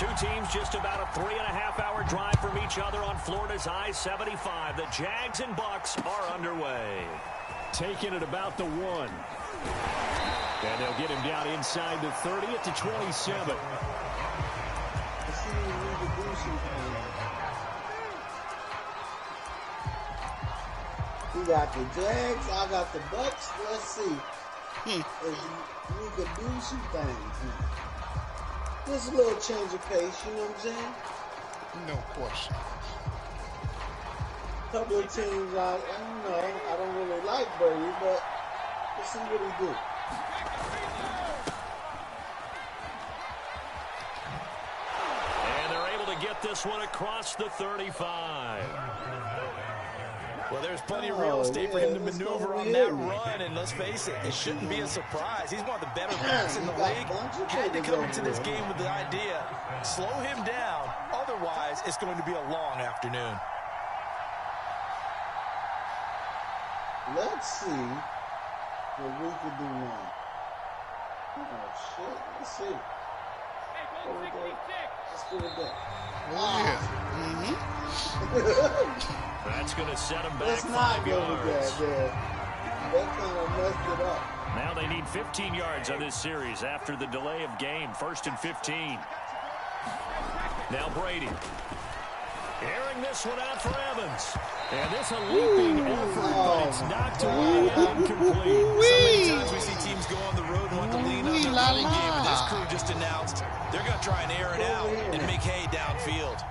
Two teams just about a 3.5-hour drive from each other on Florida's I-75. The Jags and Bucks are underway. Taking it about the 1. And they'll get him down inside the 30 at the 27. We got the Jags, I got the Bucks. Let's see. We could do some things. Just a little change of pace, you know what I'm saying? No question. Couple of teams, I don't know. I don't really like Brady, but let's see what he do. And they're able to get this one across the 35. Well, there's plenty of real estate for him to maneuver on that run, and let's face it, it shouldn't be a surprise. He's one of the better backs in the league. Had to come into this game with the idea, slow him down, otherwise it's going to be a long afternoon. Let's see what we can do now. Oh, shit. Let's see. Let's do it there. Oh, yeah. That's going to set him back Let's 5 yards. That kind of messed it up. Now they need 15 yards on this series after the delay of game. 1st and 15. Now Brady. Airing this one out for Evans. And this a leaping effort, but it's knocked away and incomplete. So many times we see teams go on the road and want to lean on their running game, and this crew just announced they're going to try and air it out and make hay downfield.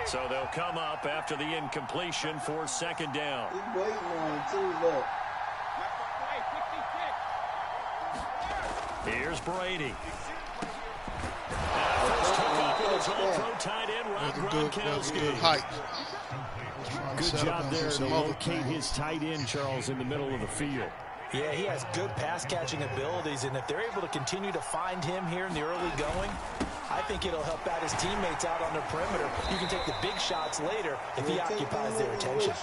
So they'll come up after the incompletion for 2nd down. He's waiting on it too, look. Here's Brady. First hookup is all-pro tight end Rob Gronkowski. Good height. Good job there to locate his tight end, Charles, in the middle of the field. Yeah, he has good pass-catching abilities, and if they're able to continue to find him here in the early going, I think it'll help out his teammates out on the perimeter. You can take the big shots later if he occupies their attention.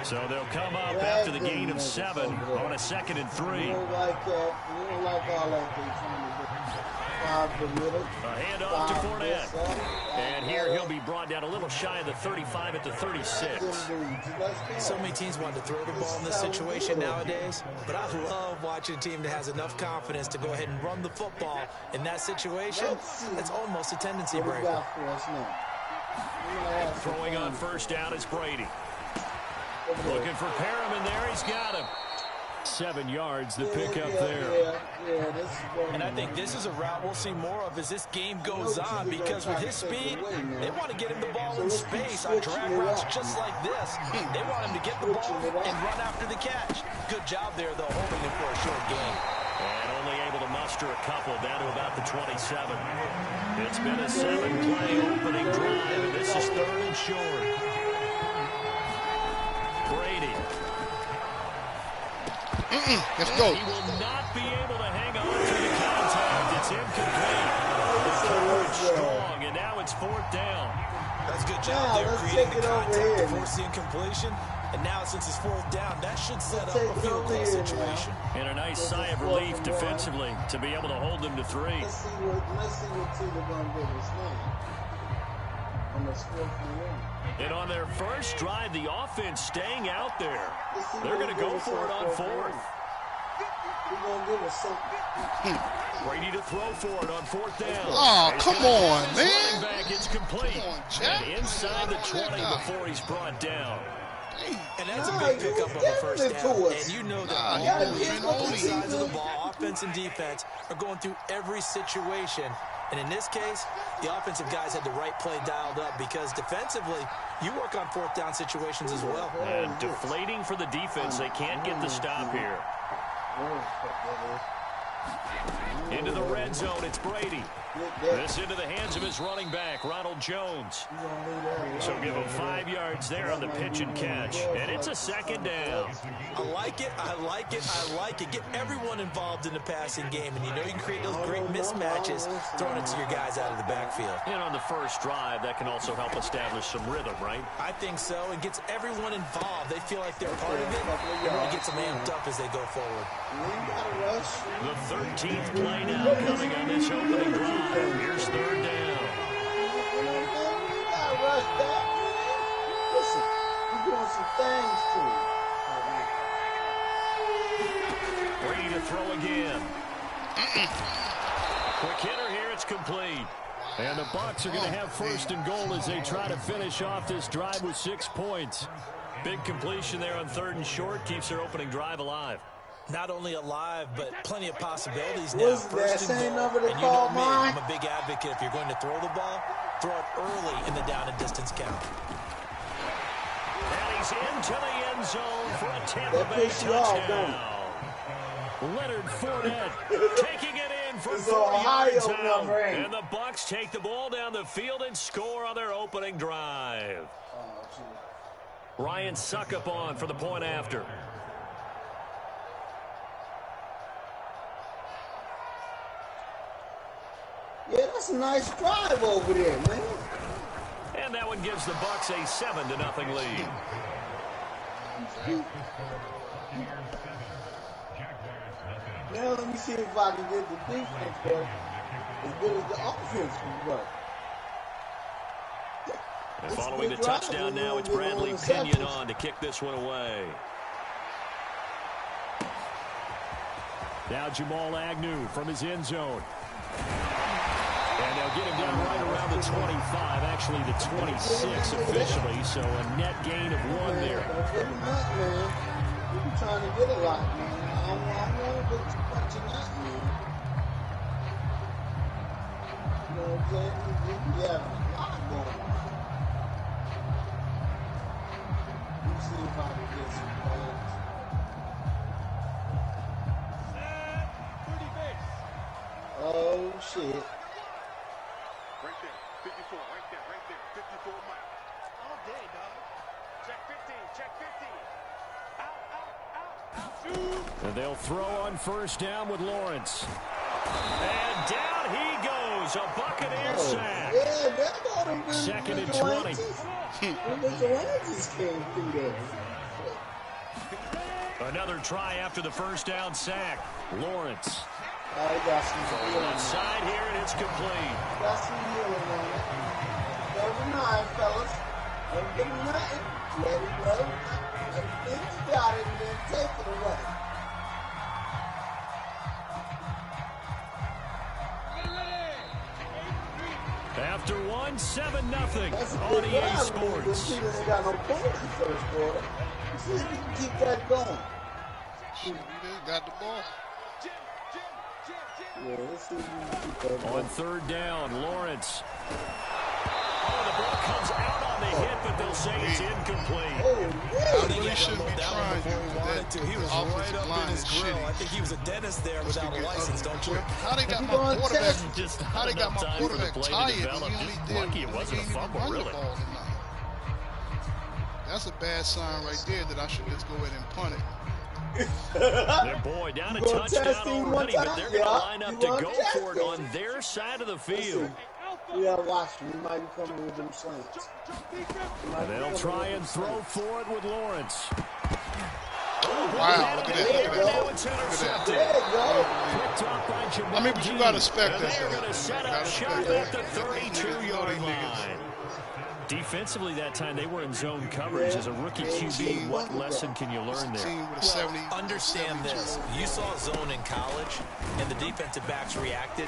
So they'll come up after the gain of 7 on a 2nd and 3. You don't like that. You don't like all that they trying to do. A handoff to Fournette. And here he'll be brought down a little shy of the 35 at the 36. So many teams want to throw the ball in this situation nowadays, but I love watching a team that has enough confidence to go ahead and run the football in that situation. That's almost a tendency breaker. Throwing on 1st down is Brady. Looking for Perriman there. He's got him. 7 yards the pickup there. And I think this is a route we'll see more of as this game goes on, because with his speed, they want to get him the ball in space on drag routes just like this. They want him to get the ball and run after the catch. Good job there, though, holding him for a short game. And only able to muster a couple down to about the 27. It's been a 7-play opening drive, and this is 3rd and short. Brady. Let's go. He will not be able to hang on to the contact. It's incomplete. Strong, and now it's 4th down. That's a good job there, creating the contact to force the incompletion. And now, since it's 4th down, that should set up a field goal situation. And a nice sigh of relief defensively to be able to hold them to 3. Let's see what team they're going to give us now. On the 4th and 1. And on their first drive, the offense staying out there. They're going to go for it on 4th. We're going to give us something. Brady to throw for it on 4th down. Oh, come on, man. Running back, it's complete. And inside the 20 before he's brought down. And that's a big pickup of a 1st down. And you know that both sides of the ball, offense and defense, are going through every situation. And in this case, the offensive guys had the right play dialed up, because defensively, you work on 4th down situations as well. And deflating for the defense. They can't get the stop here. Into the red zone, it's Brady. This into the hands of his running back, Ronald Jones. So give him 5 yards there on the pitch and catch. And it's a 2nd down. I like it, I like it, I like it. Get everyone involved in the passing game, and you know you can create those great mismatches throwing it to your guys out of the backfield. And on the first drive, that can also help establish some rhythm, right? I think so. It gets everyone involved. They feel like they're part of it. It really gets them amped up as they go forward. The 13th play now coming on this opening drive. Here's 3rd down. like that, man. Listen, you're doing some things to him. Ready to throw again. Quick hitter here. It's complete. And the Bucs are going to have first and goal as they try to finish off this drive with 6 points. Big completion there on 3rd and short. Keeps their opening drive alive. Not only alive, but plenty of possibilities now. First and goal. And you know me, I'm a big advocate. If you're going to throw the ball, throw it early in the down and distance count. And he's into the end zone for a Tampa Bay touchdown. Leonard Fournette taking it in from 4 yards out. And the Bucs take the ball down the field and score on their opening drive. Ryan Suckup on for the point after. Yeah, that's a nice drive over there, man. And that one gives the Bucs a 7-0 lead. Now let me see if I can get the defense work as good as the offense can work. And following the touchdown now, it's Bradley Pinion on to kick this one away. Now Jamal Agnew from his end zone. And they'll get him down right around the 25, actually the 26 officially, so a net gain of 1 there. Don't get him up, man. You're trying to get a lot, man. I don't want to get too much in that, man. You know what I'm saying? We have a lot going on. Let me see if I can get some points. Oh, shit. Right there, 54, right there, 54 Mike. All day, dog. Check 15, check 15. Out. And they'll throw on first down with Lawrence. And down he goes, a Buccaneer sack. Yeah, that ought to be 2nd and 20. The Lances came through there. Another try after the first down sack. Lawrence. He got some healing. Inside here, and it's complete. Got some healing on it. Never mind, fellas. Don't give him nothing. Let it go. Everything's got it, and then take it away. After 1, 7-0 That's a on good EA drive. The Sports. Steelers ain't got no points in the first quarter. See if you can keep that going. Shoot, they got the ball. Yeah, let's see if you can keep that going. On 3rd down, Lawrence. Oh, the ball comes out on the hit, but they'll say it's incomplete. Oh, He really shouldn't be trying to. He was right up in his grill. I think he was a dentist there without a license, don't you? How they got my quarterback? Just How they got my quarterback tired? He only did. Lucky it wasn't a fumble, really. That's a bad sign right there that I should just go ahead and punt it. Their boy down a touchdown already, but they're going to line up to go for it on their side of the field. Yeah, watch him. He might be coming with them slants. And they'll try and throw for it with Lawrence. Wow, look at that. Now it's intercepted. There you go. Picked off by Jamal. I mean, but you got to expect And that. they're going to set up shop at the 32-yard line. Defensively that time, they were in zone coverage. As a rookie QB, what lesson can you learn there? Understand this. You saw zone in college, and the defensive backs reacted,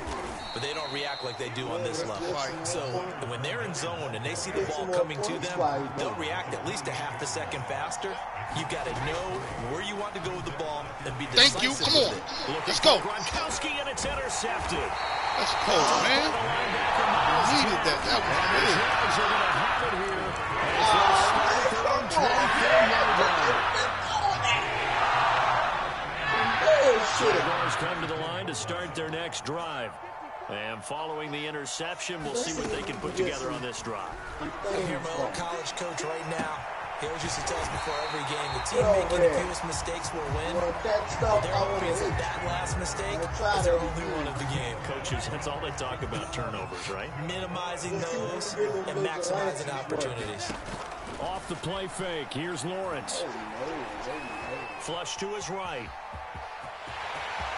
but they don't react like they do on this level. So when they're in zone and they see the ball coming to them, they'll react at least a half a second faster. You've got to know where you want to go with the ball and be decisive. Thank you. Come on. Let's go. Gronkowski, and it's intercepted. Let's go, man. Needed that. That was good. Jags are going to have it here as they start their own 24-yard line. Jaguars come to the line to start their next drive. And following the interception, we'll see what they can put together on this drive. I hear my old college coach right now. He always used to tell us before every game, the team making the fewest mistakes will win. They're hoping that that last mistake is their only one of the game. Coaches, that's all they talk about, turnovers, right? Minimizing those and maximizing opportunities. Off the play fake, here's Lawrence. Flush to his right.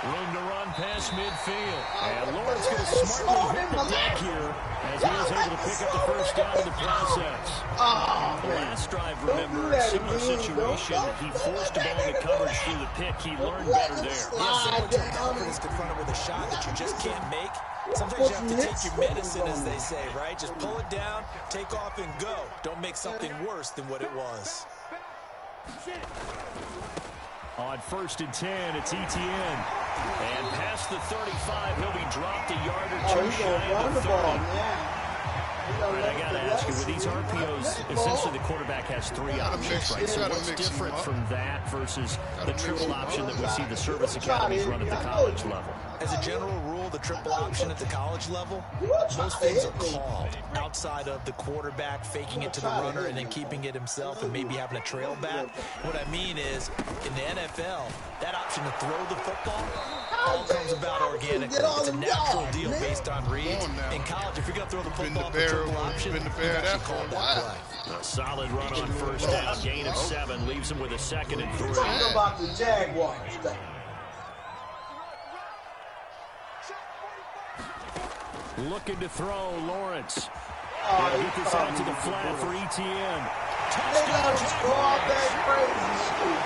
Room to run past midfield. And Lawrence going to smartly hit the deck here as he is able able to pick up the first down in the process. The last drive, remember, a similar situation. He forced the ball into coverage through the pick. He learned better there. Yeah, so much confidence confronted with a shot that you just can't make. Sometimes you have to take your medicine, as they say, right? Just pull it down, take off, and go. Don't make something worse than what it was. On 1st and 10, it's ETN. And past the 35, he'll be dropped a yard or two shy of the 30. All right, I got to ask you, with these RPOs, essentially the quarterback has 3 options, right? So what's different from that versus the triple option that we see the service academies run at the college level? As a general rule, the triple option at the college level, most things are called outside of the quarterback faking it to the runner and then keeping it himself and maybe having a trail back. What I mean is, in the NFL, that option to throw the football all comes about organically. It's a natural deal based on reads. In college, if you're going to throw the football for triple option, you've actually called that play. A solid run on 1st down, gain of 7, leaves him with a 2nd and 3. Talk about the Jaguars. Looking to throw, Lawrence. He'll get this out to the flat for ETN. Touchdown,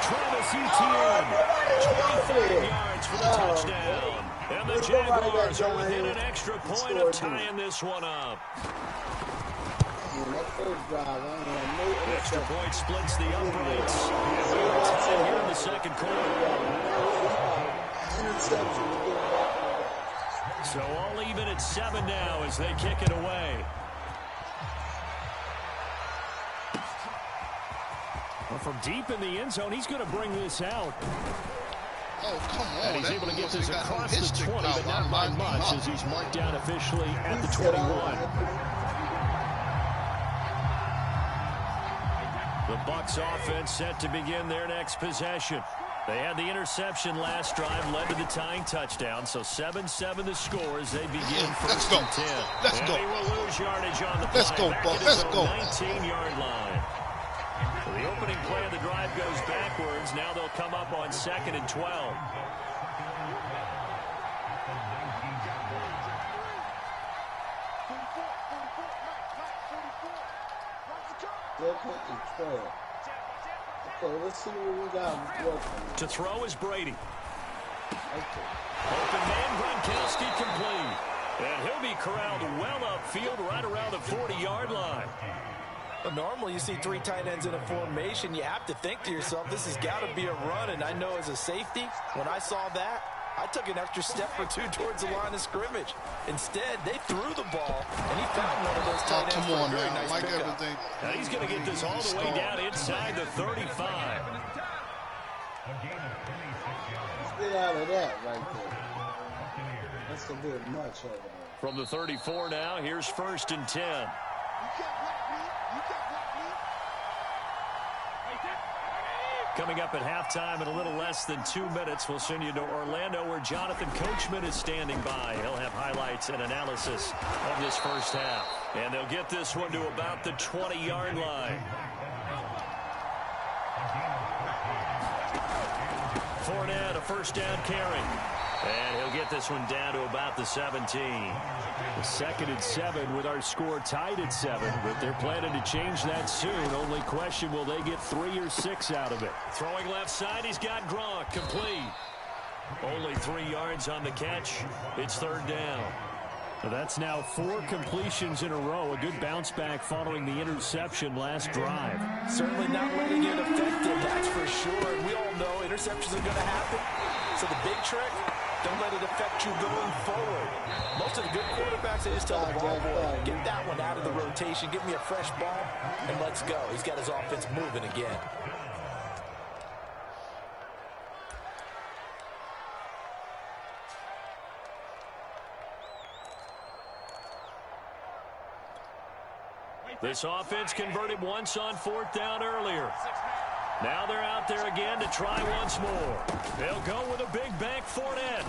Travis Etienne. 25 yards for the touchdown. And the Jaguars are within an extra point of tying this one up. Extra point splits the uprights. And we are tied here in the 2nd quarter. So all even at 7 now as they kick it away. Well, from deep in the end zone, he's going to bring this out. Oh, come on. And he's able to get this across the 20, but not by much as he's marked down officially at the 21. The Bucs offense set to begin their next possession. They had the interception last drive, led to the tying touchdown, so 7-7 the score as they begin 1st and 10. Let's go. They will lose yardage on the play. Let's go, Bucs. Let's go. 19-yard line. So the opening play of the drive goes backwards. Now they'll come up on 2nd and 12. Okay, let's see what we got. To throw is Brady. Open man, Gronkowski complete. And he'll be corralled well upfield right around the 40-yard line. Well, normally you see 3 tight ends in a formation. You have to think to yourself, this has got to be a run. And I know as a safety, when I saw that, I took an extra step or 2 towards the line of scrimmage. Instead, they threw the ball, and he found one of those tight ends for a very nice pickup. Now he's going to get this all the way down inside the 35. Let's get out of that right there. That's a bit much over there. From the 34 now, here's 1st and 10. Coming up at halftime in a little less than 2 minutes, we'll send you to Orlando where Jonathan Coachman is standing by. He'll have highlights and analysis of this first half. And they'll get this one to about the 20-yard line. Fournette, a 1st down carry. And he'll get this one down to about the 17. The 2nd and 7 with our score tied at 7, but they're planning to change that soon. Only question, will they get 3 or 6 out of it? Throwing left side, he's got Gronk, complete. Only 3 yards on the catch. It's 3rd down. So that's now 4 completions in a row. A good bounce back following the interception last drive. Certainly not letting it affect him, that's for sure. And we all know interceptions are going to happen. So the big trick, don't let it affect you going forward. Most of the good quarterbacks, they just tell the ball boy, get that one out of the rotation, give me a fresh ball, and let's go. He's got his offense moving again. This offense converted once on 4th down earlier. Now they're out there again to try once more. They'll go with a big bank Fournette.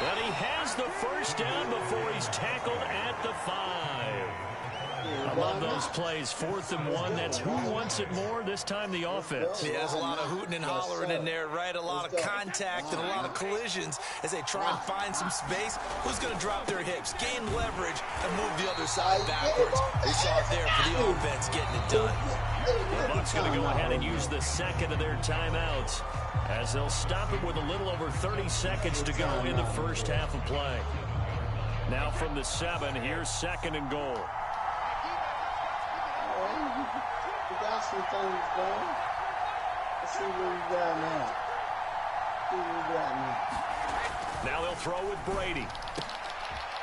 And he has the 1st down before he's tackled at the 5. I love those plays. 4th and 1. That's who wants it more. This time the offense. Yeah, there's a lot of hooting and hollering in there, right? A lot of contact and a lot of collisions as they try and find some space. Who's going to drop their hips, gain leverage, and move the other side backwards? We saw it there for the offense getting it done. The Bucs going to go ahead and use the second of their timeouts as they'll stop it with a little over 30 seconds to go in the first half of play. Now from the 7, here's 2nd and goal. We got some things going. Let's see what we got now. Now they'll throw with Brady.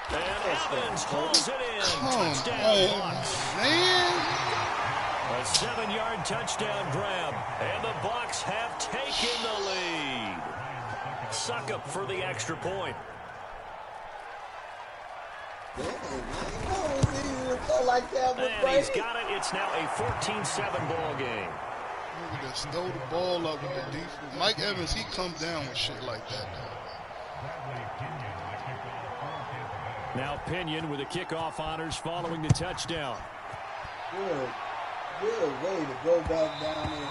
And Evans pulls it in. Touchdown Bucs. Man. A 7-yard touchdown grab. And the Bucs have taken the lead. Suckup for the extra point. And he's got it. It's now a 14-7 ball game. Look at this. Throw the ball up with the defense. Mike Evans, he comes down with shit like that, though. Now Pinion with the kickoff honors following the touchdown. Good way to go back down there.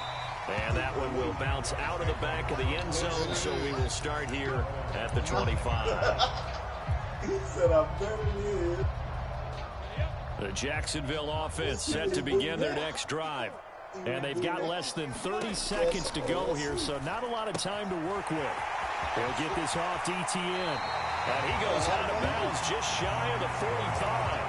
And that one will bounce out of the back of the end zone, so we will start here at the 25. He said, I'm very good. The Jacksonville offense set to begin their next drive. And they've got less than 30 seconds to go here, so not a lot of time to work with. They'll get this off to ETN. And he goes out of bounds just shy of the 45.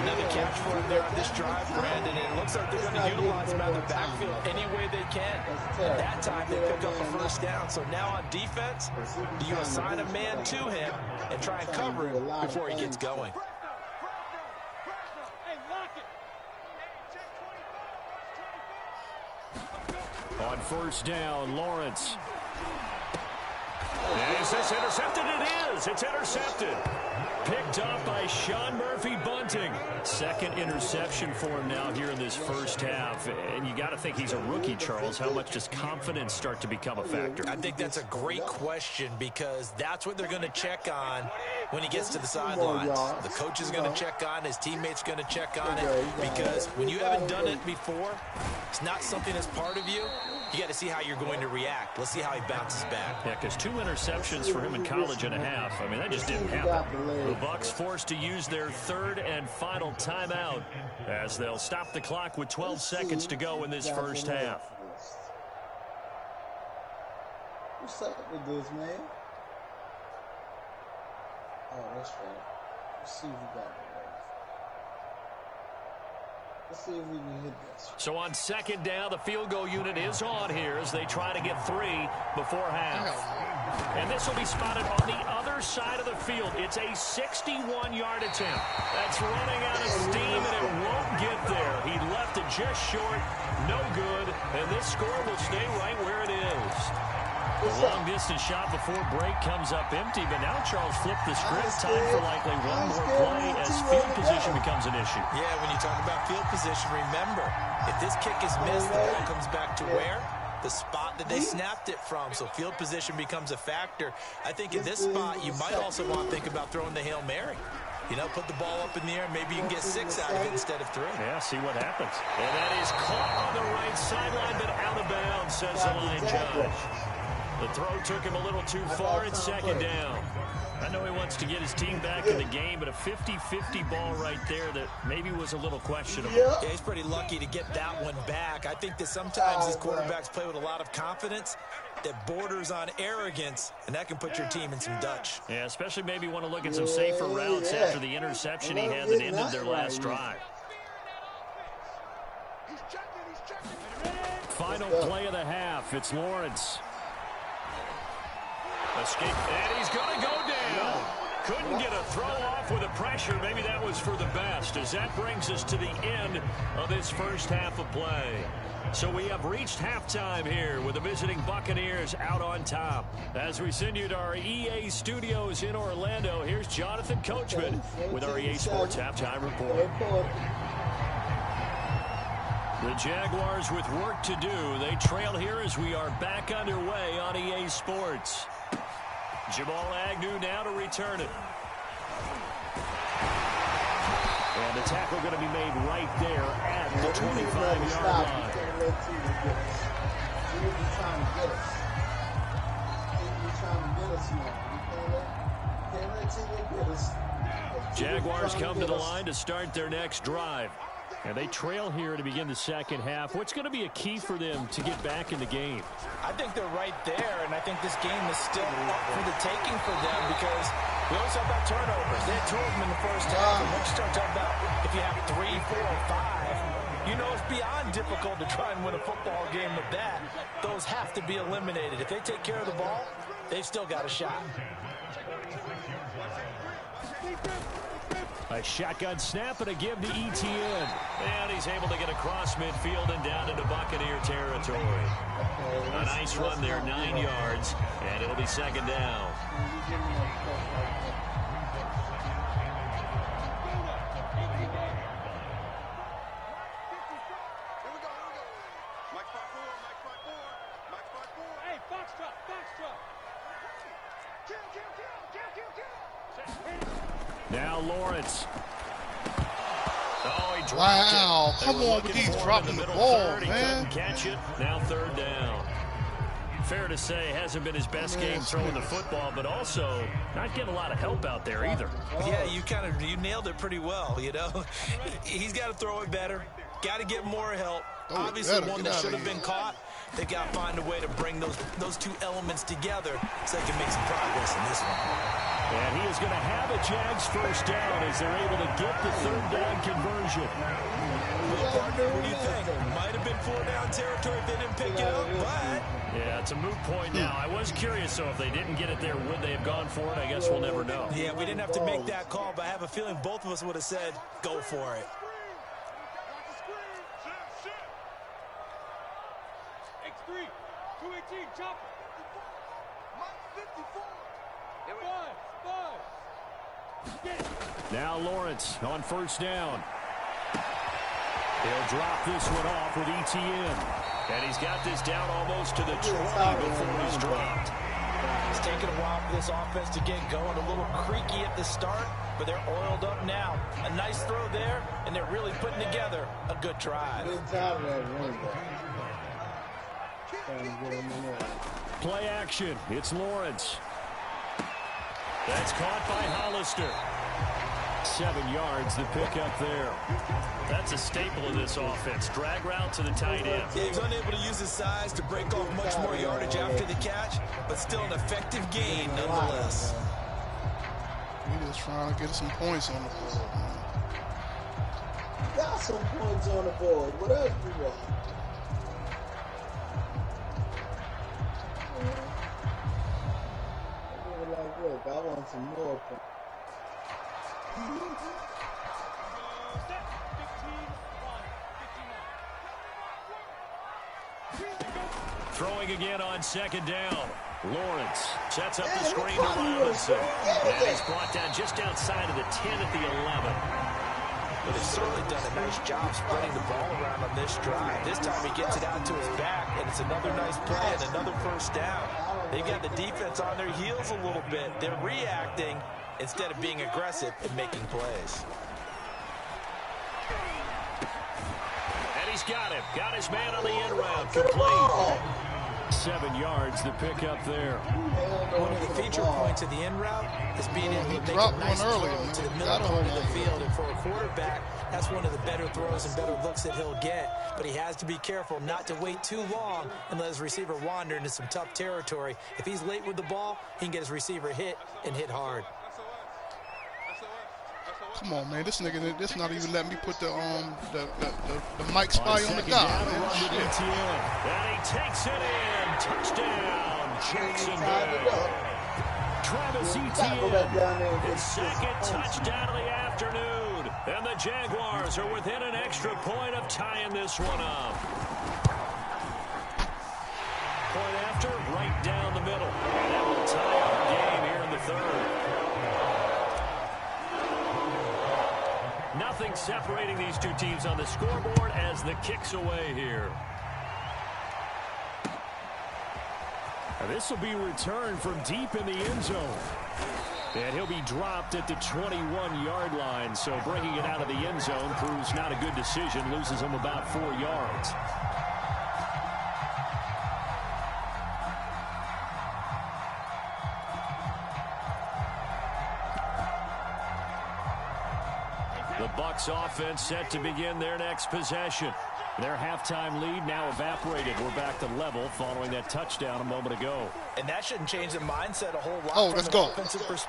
Another catch for him there on this drive, Brandon. And it looks like they're going to utilize him out of the backfield any way they can. At that time, they pick up a first down. So now on defense, do you assign a man to him and try and cover him before he gets going? On first down, Lawrence. Is this intercepted? It is. It's intercepted. Picked up by Sean Murphy-Bunting. Second interception for him now here in this first half. And you got to think he's a rookie, Charles. How much does confidence start to become a factor? I think that's a great question because that's what they're going to check on when he gets to the sidelines. The coach is going to check on, his teammates going to check on it, because when you haven't done it before, it's not something that's part of you. You got to see how you're going to react. Let's see how he bounces back. Yeah, because 2 interceptions for him in college and a half. I mean, that just didn't happen. The Bucs forced to use their 3rd and final timeout as they'll stop the clock with 12 seconds to go in this first half. What's up with this, man? Oh, that's right. Let's see if we got it. Let's see if we can hit this. So on second down, the field goal unit is on here as they try to get 3 before half. And this will be spotted on the other side of the field. It's a 61-yard attempt. That's running out of steam, and it won't get there. He left it just short. No good. And this score will stay right where it is. The long-distance shot before break comes up empty, but now Charles flipped the script. Time for likely one more play as field position becomes an issue. Yeah, when you talk about field position, remember, if this kick is missed, the ball comes back to where? The spot that they snapped it from. So field position becomes a factor. I think in this spot, you might also want to think about throwing the Hail Mary. You know, put the ball up in the air. Maybe you can get 6 out of it instead of 3. Yeah, see what happens. And that is caught on the right sideline, but out of bounds, says the line judge. The throw took him a little too far. It's second down. I know he wants to get his team back in the game, but a 50-50 ball right there that maybe was a little questionable. Yeah, he's pretty lucky to get that one back. I think that sometimes these quarterbacks play with a lot of confidence that borders on arrogance, and that can put your team in some Dutch. Yeah, especially maybe want to look at some safer routes after the interception he had that ended their last drive. Final play of the half. It's Lawrence. Escape, and he's going to go down. Couldn't get a throw off with the pressure. Maybe that was for the best, as that brings us to the end of this first half of play. So we have reached halftime here with the visiting Buccaneers out on top. As we send you to our EA studios in Orlando, here's Jonathan Coachman with our EA Sports Halftime Report. The Jaguars with work to do. They trail here as we are back underway on EA Sports. Jamal Agnew now to return it. And the tackle going to be made right there at the 25-yard line. Can't let TILA get us. He was trying to get us. He was trying to get us now. Can't let TILA get us. Jaguars come to the line to start their next drive. And they trail here to begin the second half. What's going to be a key for them to get back in the game? I think they're right there, and I think this game is still up for the taking for them because we always talk about turnovers. They had 2 of them in the first half, and once you start talking about if you have 3, 4, or 5, you know it's beyond difficult to try and win a football game with that. Those have to be eliminated. If they take care of the ball, they've still got a shot. A shotgun snap and a give to Etienne. And he's able to get across midfield and down into Buccaneer territory. A nice run there, 9 yards, and it'll be second down. Hey, box truck, box truck. Now Lawrence. Oh, he dropped Wow, it. come on with these dropping the ball, man. Couldn't catch it. Now third down. Fair to say, hasn't been his best game throwing the football, but also not getting a lot of help out there either. Yeah, you nailed it pretty well, you know. He's got to throw it better. Got to get more help. Obviously, one that should have been caught. They got to find a way to bring those 2 elements together so they can make some progress in this one. And he is going to have a Jags first down as they're able to get the third down conversion. Well, partner, what do you think? Might have been 4-down territory if they didn't pick it up, but... Yeah, it's a moot point now. I was curious, so if they didn't get it there, would they have gone for it? I guess we'll never know. Yeah, we didn't have to make that call, but I have a feeling both of us would have said, go for it. X3, 218, chopper. Mike 54. Now Lawrence on first down. He'll drop this one off with Etienne. And he's got this down almost to the 20 before he's dropped. It's taken a while for this offense to get going. A little creaky at the start, but they're oiled up now. A nice throw there, and they're really putting together a good drive. Play action. It's Lawrence. That's caught by Hollister. 7 yards, the pickup there. That's a staple of this offense. Drag route to the tight end. Yeah, he's unable to use his size to break off much more yardage after the catch, but still an effective gain nonetheless. We're just trying to get some points on the board, man. Got some points on the board. What else do you want? Look, I want some more points. Throwing again on second down. Lawrence sets up the screen to Robinson. And he's brought down just outside of the 10 at the 11. But he's certainly done a nice job spreading the ball around on this drive. This time he gets it out to his back, and it's another nice play and another first down. They've got the defense on their heels a little bit. They're reacting instead of being aggressive and making plays. And he's got him. Got his man on the end route. Complete. 7 yards, the pickup there. One of the feature points of the end route is being able to make a nice throw to the middle part of the field. And for a quarterback, that's one of the better throws and better looks that he'll get. But he has to be careful not to wait too long and let his receiver wander into some tough territory. If he's late with the ball, he can get his receiver hit and hit hard. Come on, man. This nigga, this not even letting me put the mic spy on the guy, man. Shit. And he takes it in. Touchdown, Jacksonville. Travis Etienne, his second touchdown of the afternoon. And the Jaguars are within an extra point of tying this one up. Point after, right down the middle. And that will tie our game here in the third. Nothing separating these two teams on the scoreboard as the kick's away here. This will be returned from deep in the end zone. And he'll be dropped at the 21-yard line. So bringing it out of the end zone proves not a good decision. Loses him about 4 yards. The Bucs offense set to begin their next possession. Their halftime lead now evaporated. We're back to level following that touchdown a moment ago. And that shouldn't change the mindset a whole lot. Oh, let's go.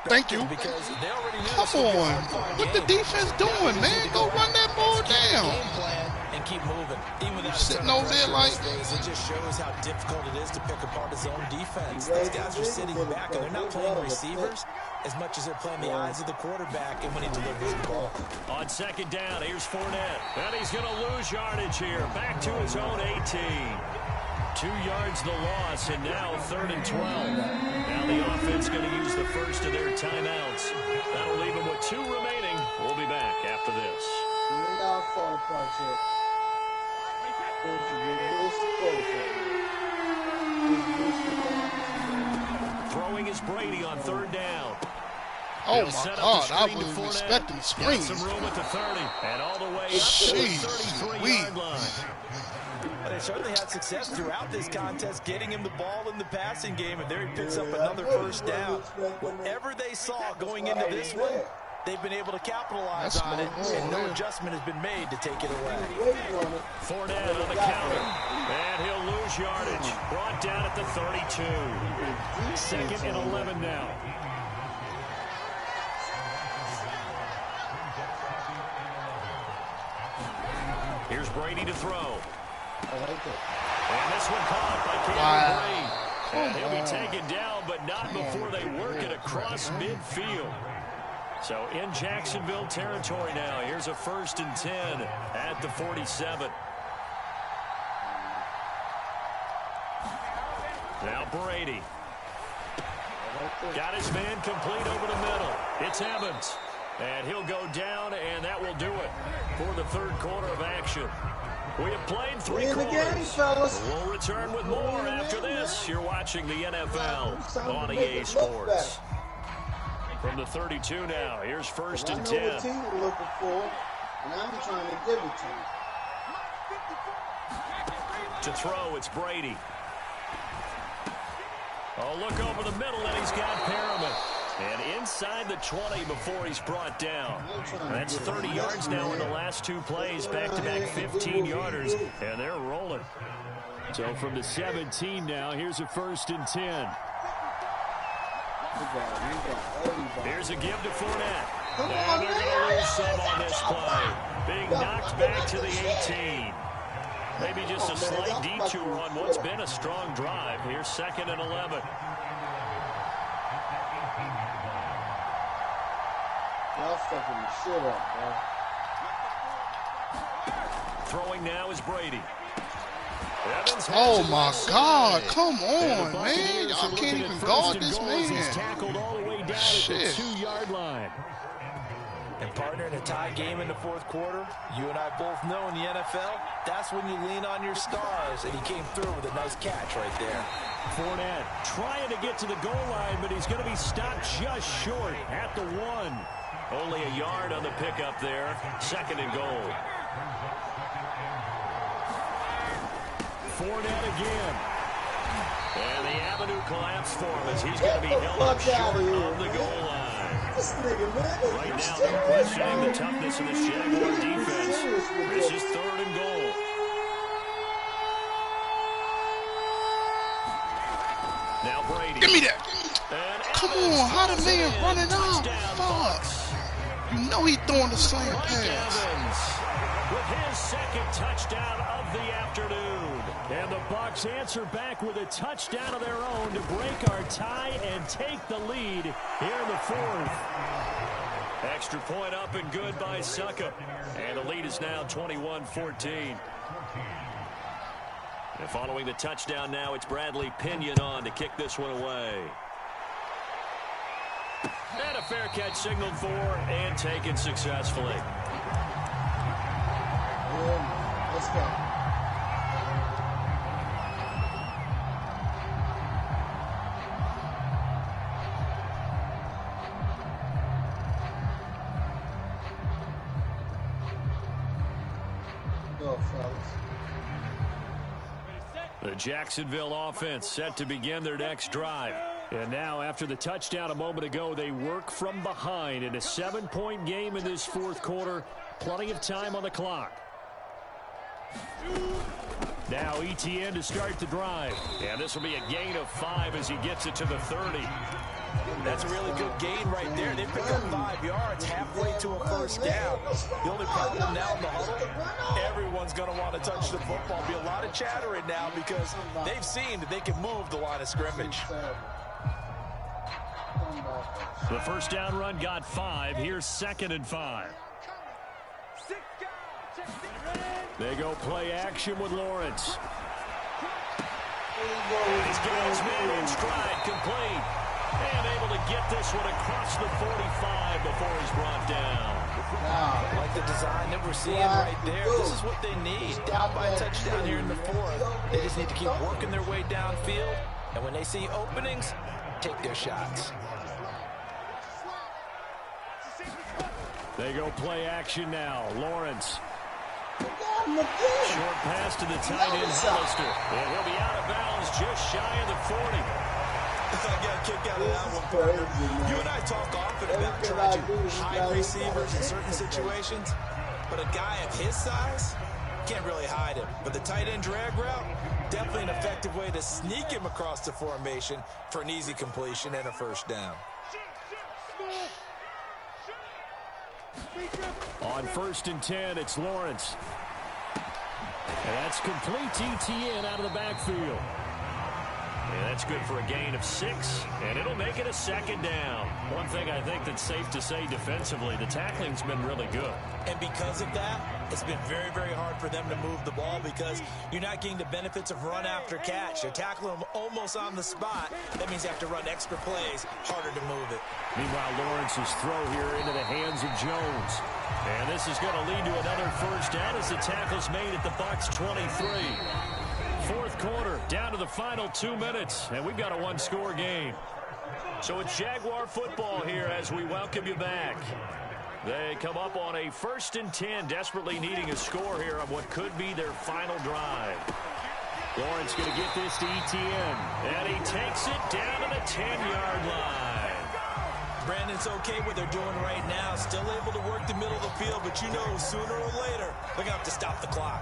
Thank you. Because they already knew Come on. What the defense doing, man? Go run that ball down. Game plan and keep moving. Even without sitting over there like it just shows how difficult it is to pick apart his own defense. These guys are sitting back and they're not playing receivers as much as they're playing the eyes of the quarterback and when he delivers the ball. On second down, here's Fournette. And he's going to lose yardage here. Back to his own 18. 2 yards the loss, and now 3rd and 12. Now the offense going to use the first of their timeouts. That'll leave them with 2 remaining. We'll be back after this. Throwing is Brady on 3rd down. Oh my God, I wasn't expecting the screen. Some room at the 30 and all the way up to the 33-yard line. They certainly had success throughout this contest, getting him the ball in the passing game, and there he picks up another first down. Whatever they saw going into this one, they've been able to capitalize on it, and no adjustment has been made to take it away. Fournette on the counter, and he'll lose yardage. Brought down at the 32. 2nd and 11 now. Here's Brady to throw. And this one caught by Cameron Brate. And he'll be taken down, but not before they work it across midfield. So in Jacksonville territory now. Here's a 1st and 10 at the 47. Now Brady. Got his man complete over the middle. It's Evans. And he'll go down, and that will do it for the 3rd quarter of action. We have played 3 quarters. We'll return with more after this. You're watching the NFL on EA Sports. From the 32 now, here's 1st and 10. Looking for, and I'm trying to give it to him. To throw, it's Brady. Oh, look over the middle, and he's got Perriman. And inside the 20 before he's brought down. That's 30 yards now in the last 2 plays. Back-to-back 15-yarders, and they're rolling. So from the 17 now, here's a 1st and 10. Here's a give to Fournette. And they're going to lose some on this play. Being knocked back to the 18. Maybe just a slight detour on what's been a strong drive. Here's 2nd and 11. Y'all fucking the shit up, bro. Throwing now is Brady. Oh my God! Come on, man! Y'all can't even guard this man. He's tackled all the way down at the 2-yard line. And partner, in a tie game in the 4th quarter, you and I both know in the NFL, that's when you lean on your stars, and he came through with a nice catch right there. Fournette trying to get to the goal line, but he's going to be stopped just short at the 1. Only a yard on the pickup there. 2nd and goal. Fournette again. And the avenue collapsed for him as he's going to be held up short of the goal line. This nigga, man. Right now, they're questioning the toughness of this Jaguar defense. This is 3rd and goal. Now Brady. Give me that. Come on, how the man running out? Fuck. You know he's throwing the same pass. With his 2nd touchdown of the afternoon. And the Bucs answer back with a touchdown of their own to break our tie and take the lead here in the 4th. Extra point up and good by Suckup. And the lead is now 21-14. And following the touchdown now, it's Bradley Pinion on to kick this one away. And a fair catch signaled for and taken successfully. Let's go. go, fellas. The Jacksonville offense set to begin their next drive. And now, after the touchdown a moment ago, they work from behind in a 7-point game in this fourth quarter. Plenty of time on the clock. Now ETN to start the drive. And this will be a gain of 5 as he gets it to the 30. That's a really good gain right there. They pick up 5 yards halfway to a first down. The only problem now in the huddle, everyone's going to want to touch the football. Be a lot of chattering now because they've seen that they can move the line of scrimmage. The first down run got 5. Here's 2nd and 5. They go play action with Lawrence. He's got his man in stride, complete. And able to get this one across the 45 before he's brought down. Like the design that we're seeing right there. This is what they need. Down by a touchdown here in the fourth. They just need to keep working their way downfield. And when they see openings, take their shots. They go play action now. Lawrence. Short pass to the tight end, Hollister. And he'll be out of bounds just shy of the 40. I got a kick out of that one, partner. You and I talk often about trying to hide receivers in certain situations, but a guy of his size can't really hide him. But the tight end drag route, definitely an effective way to sneak him across the formation for an easy completion and a first down. On 1st and 10, it's Lawrence. And that's complete to ETN out of the backfield. And that's good for a gain of 6, and it'll make it a 2nd down. One thing I think that's safe to say defensively, the tackling's been really good. And because of that, it's been very, very hard for them to move the ball because you're not getting the benefits of run after catch. You're tackling them almost on the spot. That means you have to run extra plays, harder to move it. Meanwhile, Lawrence's throw here into the hands of Jones. And this is going to lead to another first down as the tackle's made at the Bucs 23. Fourth quarter, down to the final 2 minutes, and we've got a 1-score game. So it's Jaguar football here as we welcome you back. They come up on a 1st and 10, desperately needing a score here on what could be their final drive. Lawrence going to get this to ETN, and he takes it down to the 10-yard line. Brandon's okay what they're doing right now. Still able to work the middle of the field, but you know sooner or later they're going to have to stop the clock.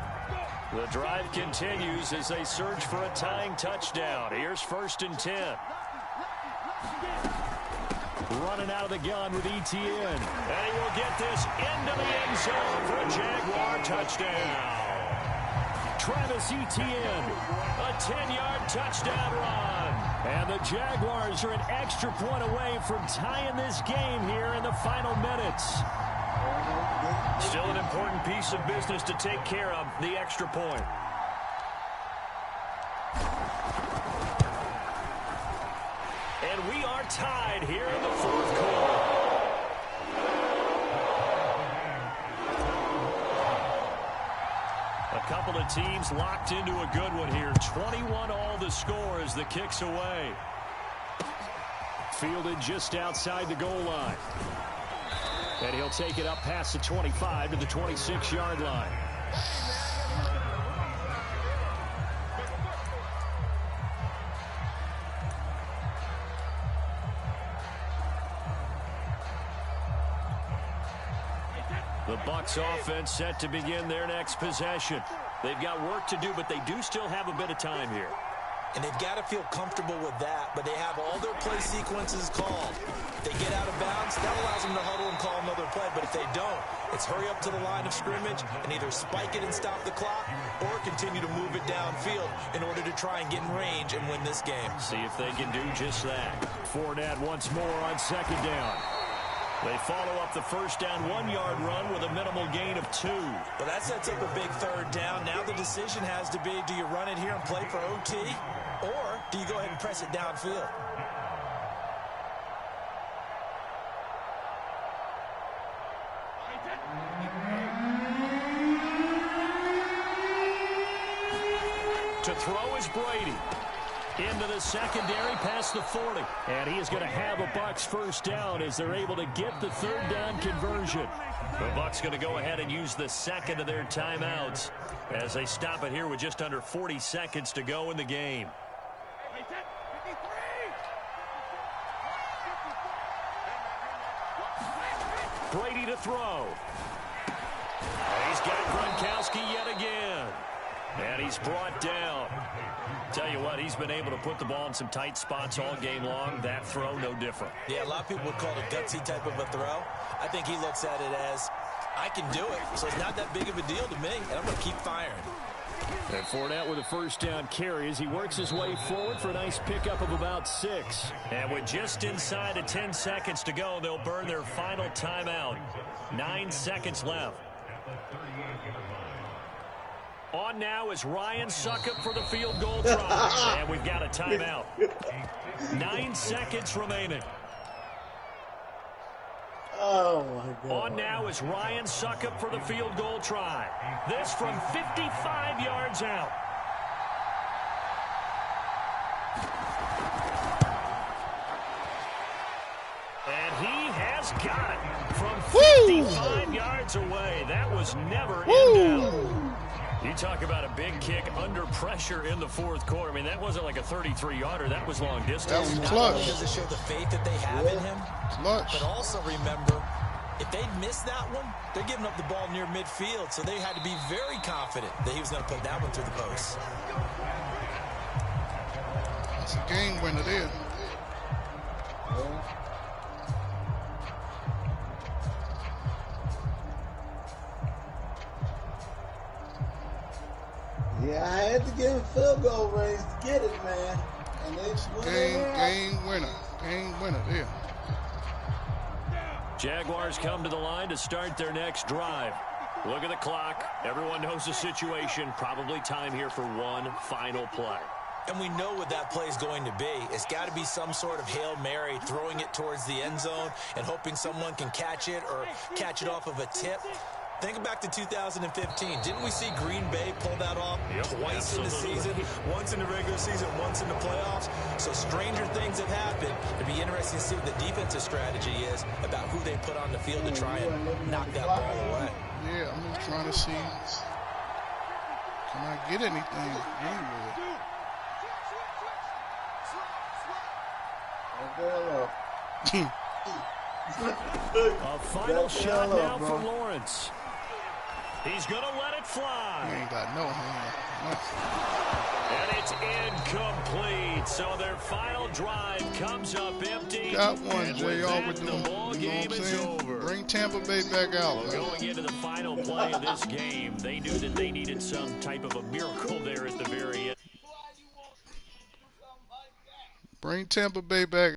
The drive continues as they search for a tying touchdown. Here's 1st and 10. Running out of the gun with ETN. And he will get this into the end zone for a Jaguar touchdown. Travis Etienne, a 10-yard touchdown run. And the Jaguars are an extra point away from tying this game here in the final minutes. Still an important piece of business to take care of, the extra point. And we are tied here in the fourth quarter. A couple of teams locked into a good one here. 21 all the score as the kick's away. Fielded just outside the goal line. And he'll take it up past the 25 to the 26-yard line. The Bucs offense set to begin their next possession. They've got work to do, but they do still have a bit of time here. And they've got to feel comfortable with that, but they have all their play sequences called. If they get out of bounds, that allows them to huddle and call another play, but if they don't, it's hurry up to the line of scrimmage and either spike it and stop the clock or continue to move it downfield in order to try and get in range and win this game. See if they can do just that. Fournette once more on 2nd down. They follow up the first down 1-yard run with a minimal gain of 2. But that sets up a big 3rd down. Now the decision has to be, do you run it here and play for OT, or do you go ahead and press it downfield? To throw is Brady. Into the secondary past the 40. And he is going to have a Bucs first down as they're able to get the third down conversion. The Bucs going to go ahead and use the second of their timeouts as they stop it here with just under 40 seconds to go in the game. Brady to throw. He's got Gronkowski yet again. And he's brought down. Tell you what, he's been able to put the ball in some tight spots all game long. That throw, no different. Yeah, a lot of people would call it a gutsy type of a throw. I think he looks at it as, I can do it, so it's not that big of a deal to me, and I'm going to keep firing. And Fournette with a first down carry as he works his way forward for a nice pickup of about 6. And with just inside of 10 seconds to go, they'll burn their final timeout. 9 seconds left. On now is Ryan Suckup for the field goal try. And we've got a timeout. 9 seconds remaining. Oh, my God. On now is Ryan Suckup for the field goal try. This from 55 yards out. And he has got it from 55 yards away. That was never in doubt. You talk about a big kick under pressure in the fourth quarter. I mean, that wasn't like a 33-yarder. That was long distance. That was Not clutch. only does it show the faith that they have in him, Clutch. but also remember, if they'd missed that one, they're giving up the ball near midfield, so they had to be very confident that he was going to put that one through the post. That's a game winner there. Yeah, I had to give him field goal range to get it, man. And it's Game winner. Game winner there. Jaguars come to the line to start their next drive. Look at the clock. Everyone knows the situation. Probably time here for one final play. And we know what that play is going to be. It's got to be some sort of Hail Mary, throwing it towards the end zone and hoping someone can catch it or catch it off of a tip. Think back to 2015. Didn't we see Green Bay pull that off twice in the season? Once in the regular season, once in the playoffs. So stranger things have happened. It'd be interesting to see what the defensive strategy is about who they put on the field to try and knock that ball away. Yeah, I'm just trying to see, can I get anything anywhere? A final shot now for Lawrence. He's going to let it fly. He ain't got no hand. And it's incomplete. So their final drive comes up empty. Got one, And JR, with with that, them. the ball You know game what I'm is saying? over. Bring Tampa Bay back out. Well, going into the final play of this game, they knew that they needed some type of a miracle there at the very end. Bring Tampa Bay back